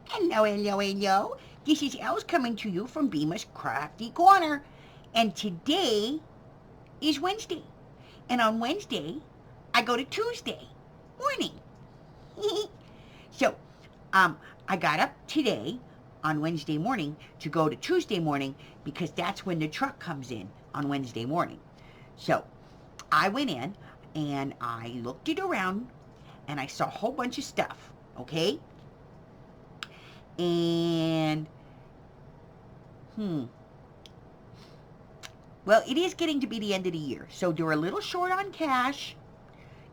Hello, hello, hello. This is Els coming to you from Bemis Crafty Corner. And today is Wednesday. And on Wednesday, I go to Tuesday morning. so, I got up today on Wednesday morning to go to Tuesday morning because that's when the truck comes in on Wednesday morning. So, I went in and I looked it around and I saw a whole bunch of stuff, okay? And well, it is getting to be the end of the year, so they're a little short on cash.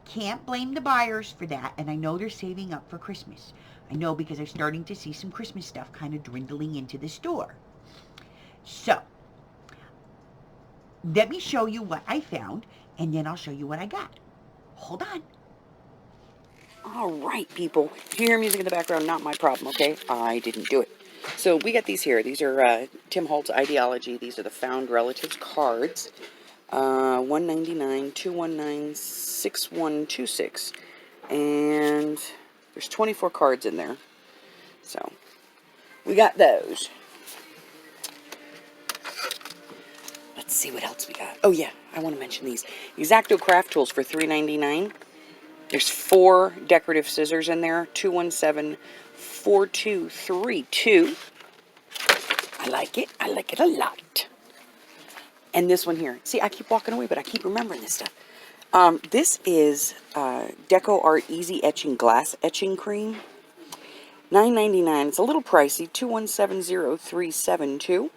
Can't blame the buyers for that, and I know they're saving up for Christmas. I know because I'm starting to see some Christmas stuff kind of dwindling into the store. So, let me show you what I found, and then I'll show you what I got. Hold on. All right, people. If you hear music in the background, not my problem, okay? I didn't do it. So we got these here. These are Tim Holtz Ideology. These are the Found Relatives cards. 199, 219, 6126. And there's 24 cards in there. So we got those. Let's see what else we got. Oh yeah, I want to mention these. X-Acto craft tools for $3.99. There's 4 decorative scissors in there. 217-4232. I like it. I like it a lot. And this one here. See, I keep walking away, but I keep remembering this stuff. This is Deco Art Easy Etching Glass Etching Cream. $9.99. It's a little pricey. 2170372.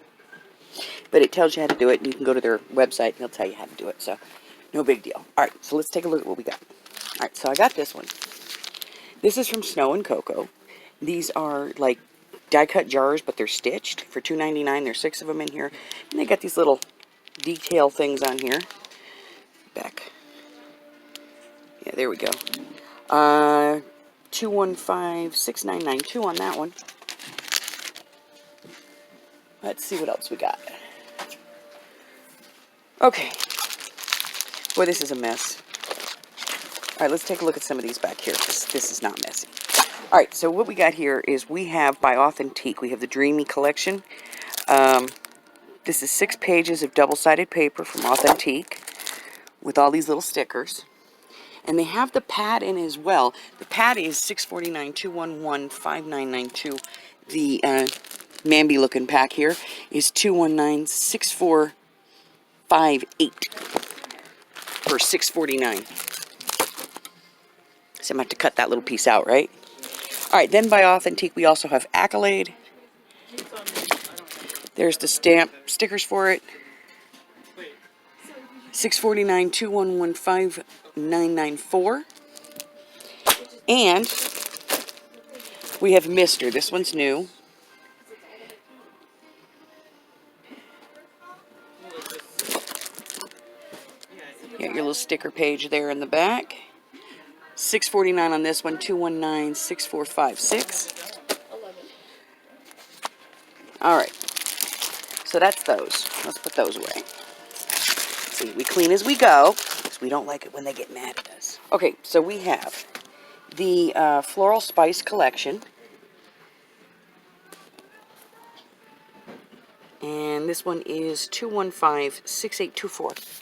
But it tells you how to do it, and you can go to their website, and they'll tell you how to do it. So, no big deal. All right, so let's take a look at what we got. All right, so I got this one. This is from Snow and Cocoa. These are like die-cut jars, but they're stitched for $2.99. There's 6 of them in here. And they got these little detail things on here. Back. Yeah, there we go. 215-6992 on that one. Let's see what else we got. Okay. Boy, this is a mess. All right, let's take a look at some of these back here. This is not messy. All right, so what we got here is we have by Authentique. We have the Dreamy Collection. This is 6 pages of double-sided paper from Authentique with all these little stickers. And they have the pad in as well. The pad is $649-211-5992. The Mamby-looking pack here is $219-6458 for $649. So I'm going to have to cut that little piece out, right? All right, then by Authentique, we also have Accolade. There's the stamp stickers for it. $649-211-5994. And we have Mister. This one's new. You got your little sticker page there in the back. $649 on this one, 219-6456. All right, so that's those. Let's put those away. See, we clean as we go, because we don't like it when they get mad at us. Okay, so we have the Floral Spice Collection. And this one is 215-6824.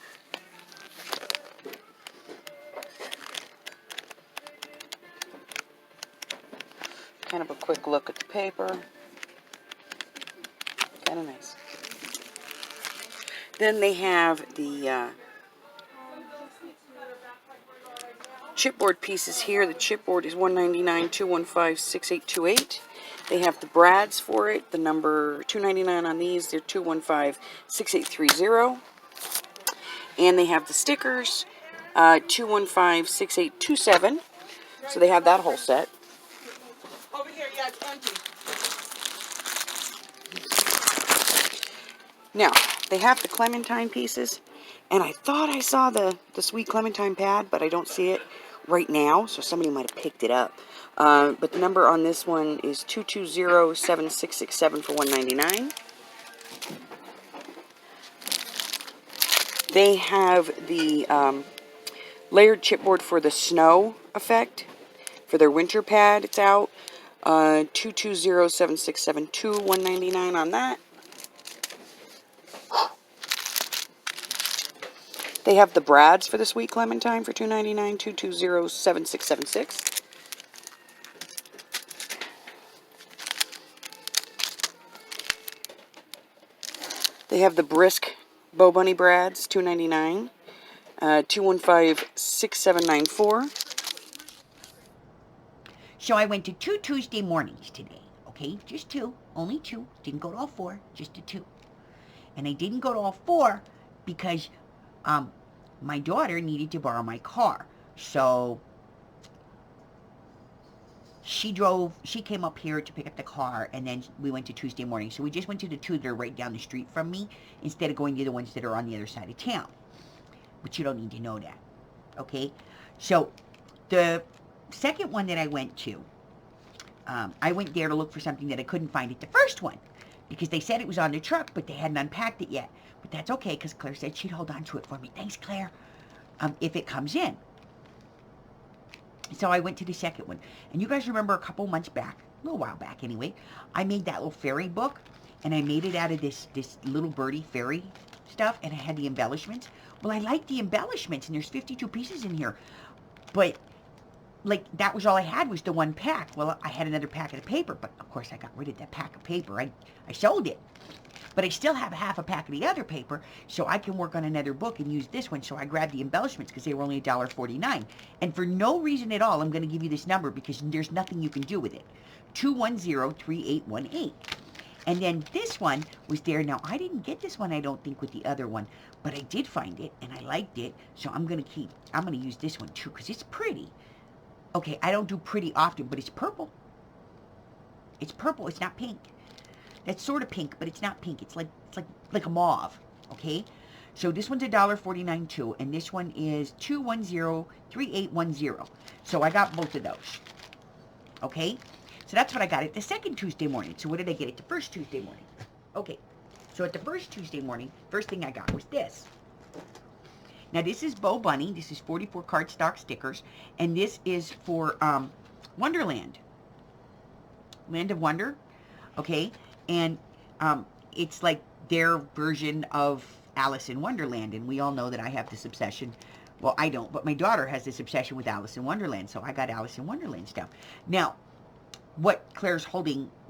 Kind of a quick look at the paper. Kind of nice. Then they have the chipboard pieces here. The chipboard is $199-215-6828. They have the brads for it. The number $299 on these. They're 215-6830. And they have the stickers, 215-6827. So they have that whole set. Over here, yeah, 20. Now, they have the clementine pieces, and I thought I saw the sweet clementine pad, but I don't see it right now, so somebody might have picked it up. But the number on this one is 220-7667 for $199. They have the layered chipboard for the snow effect. For their winter pad, it's out. 2207672, $1.99 on that. They have the Brads for the Sweet Clementine for $2.99, 2207676. They have the Brisk Bow Bunny Brads, $2.99, 2156794. So I went to 2 Tuesday mornings today, okay? Just 2, only 2. Didn't go to all 4, just to 2. And I didn't go to all 4 because my daughter needed to borrow my car. So she came up here to pick up the car, and then we went to Tuesday morning. So we just went to the 2 that are right down the street from me instead of going to the ones that are on the other side of town. But you don't need to know that, okay? So the second one that I went to, I went there to look for something that I couldn't find at the first one because they said it was on the truck, but they hadn't unpacked it yet. But that's okay because Claire said she'd hold on to it for me. Thanks, Claire. If it comes in. So I went to the second one. And you guys remember a couple months back, a little while back anyway, I made that little fairy book, and I made it out of this little birdie fairy stuff, and I had the embellishments. Well, I like the embellishments, and there's 52 pieces in here. But, like, that was all I had was the one pack. Well, I had another packet of paper, but of course I got rid of that pack of paper. I sold it. But I still have half a pack of the other paper, so I can work on another book and use this one. So I grabbed the embellishments because they were only $1.49. And for no reason at all, I'm going to give you this number because there's nothing you can do with it. 210-3818. And then this one was there. Now, I didn't get this one, I don't think, with the other one. But I did find it, and I liked it. So I'm going to use this one, too, because it's pretty. Okay, I don't do pretty often, but it's purple. It's purple. It's not pink. That's sort of pink, but it's not pink. It's like a mauve, okay? So this one's $1.49 too, and this one is 210-3810. So I got both of those, okay? So that's what I got at the second Tuesday morning. So what did I get at the first Tuesday morning? Okay, so at the first Tuesday morning, first thing I got was this. Now this is Bow Bunny. This is 44 cardstock stickers, and this is for Wonderland, Land of Wonder, okay? And it's like their version of Alice in Wonderland. And we all know that I have this obsession. Well, I don't, but my daughter has this obsession with Alice in Wonderland. So I got Alice in Wonderland stuff. Now, what Claire's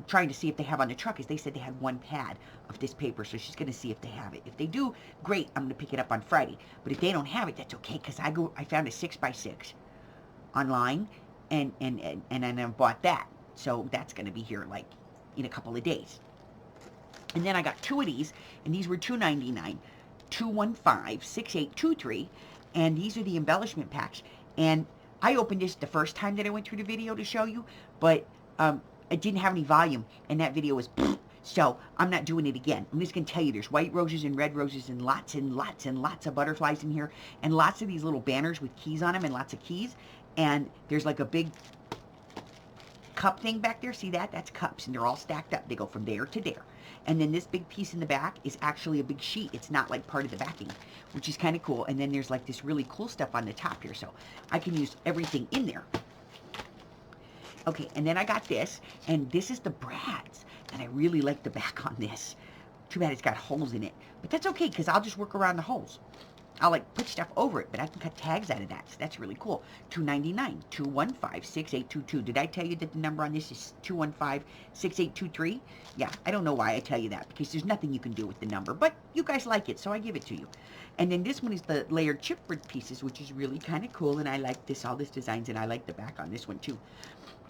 trying to see if they have on the truck is they said they had one pad of this paper. So she's going to see if they have it. If they do, great. I'm going to pick it up on Friday. But if they don't have it, that's okay. Because I found a 6x6 online and I bought that. So that's going to be here like in a couple of days. And then I got 2 of these, and these were $2.99, 215-6823, and these are the embellishment packs. And I opened this the first time that I went through the video to show you, but it didn't have any volume, and that video was so I'm not doing it again. I'm just going to tell you there's white roses and red roses and lots and lots and lots of butterflies in here, and lots of these little banners with keys on them and lots of keys, and there's like a big cup thing back there. See that? That's cups, and they're all stacked up. They go from there to there. And then this big piece in the back is actually a big sheet. It's not like part of the backing, which is kind of cool. And then there's like this really cool stuff on the top here. So I can use everything in there. Okay, and then I got this, and this is the Brads. And I really like the back on this. Too bad it's got holes in it. But that's okay, because I'll just work around the holes. I'll like put stuff over it, but I can cut tags out of that. So that's really cool. $2.99, 215-6822. Did I tell you that the number on this is 215-6823? Yeah, I don't know why I tell you that, because there's nothing you can do with the number, but you guys like it, so I give it to you. And then this one is the layered chipboard pieces, which is really kind of cool, and I like this, all this designs, and I like the back on this one too.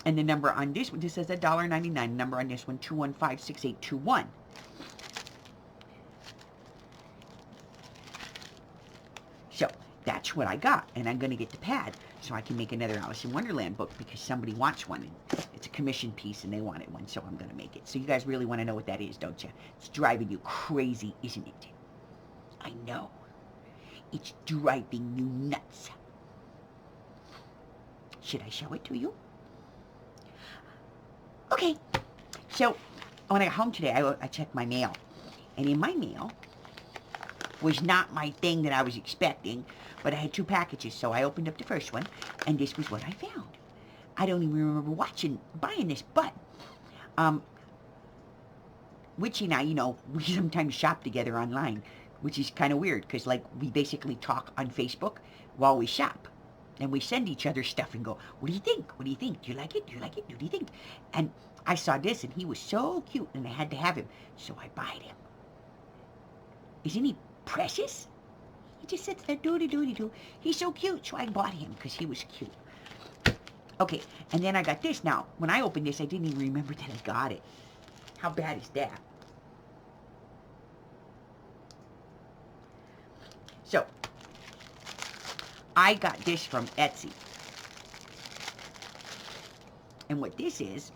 And the number on this one, this says $1.99. Number on this one, 215-6821. So that's what I got, and I'm going to get the pad so I can make another Alice in Wonderland book because somebody wants one. And it's a commission piece, and they wanted one, so I'm going to make it. So you guys really want to know what that is, don't you? It's driving you crazy, isn't it? I know. It's driving you nuts. Should I show it to you? Okay. So when I got home today, I checked my mail, and in my mail was not my thing that I was expecting, but I had 2 packages, so I opened up the first one, and this was what I found. I don't even remember buying this, but Witchy and I, we sometimes shop together online, which is kind of weird because, like, we basically talk on Facebook while we shop. And we send each other stuff and go, what do you think? What do you think? Do you like it? Do you like it? What do you think? And I saw this, and he was so cute, and I had to have him, so I bought him. Isn't he precious? He just sits there, doody-doody-doo. He's so cute, so I bought him because he was cute. Okay, and then I got this. Now, when I opened this, I didn't even remember that I got it. How bad is that? So, I got this from Etsy. And what this is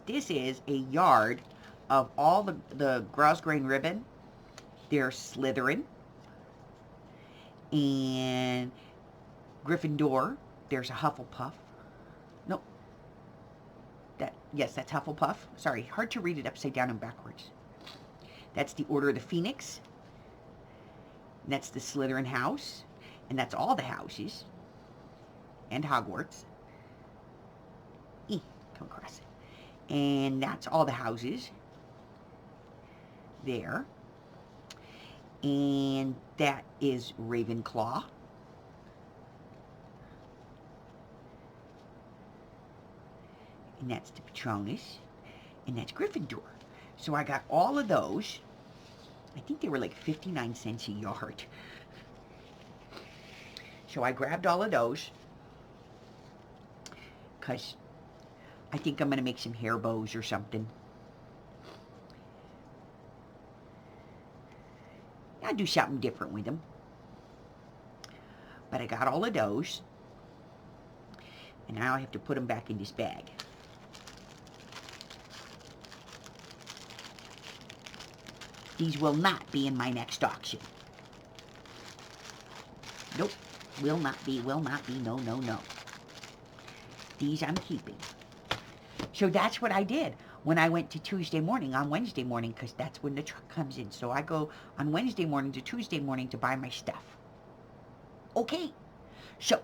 this is a yard of all the grosgrain ribbon. They're Slytherin and Gryffindor. There's a Hufflepuff. Nope. Yes, that's Hufflepuff. Sorry, hard to read it upside down and backwards. That's the Order of the Phoenix. And that's the Slytherin house. And that's all the houses. And Hogwarts. Come across it. And that's all the houses. There. And that is Ravenclaw. And that's the Patronus. And that's Gryffindor. So I got all of those. I think they were like 59 cents a yard. So I grabbed all of those. Because I think I'm going to make some hair bows or something. I'll do something different with them. But I got all of those. And now I have to put them back in this bag. These will not be in my next auction. Nope. Will not be, no, no, no. These I'm keeping. So that's what I did when I went to on Wednesday morning, because that's when the truck comes in. So I go on Wednesday morning to Tuesday morning to buy my stuff. Okay. So,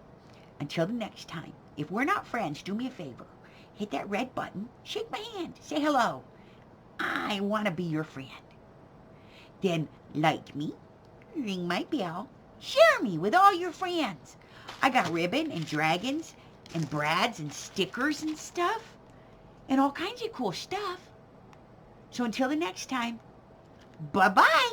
until the next time, if we're not friends, do me a favor. Hit that red button, shake my hand, say hello. I want to be your friend. Then like me, ring my bell, share me with all your friends. I got ribbon and dragons and brads and stickers and stuff. And all kinds of cool stuff. So until the next time, bye-bye.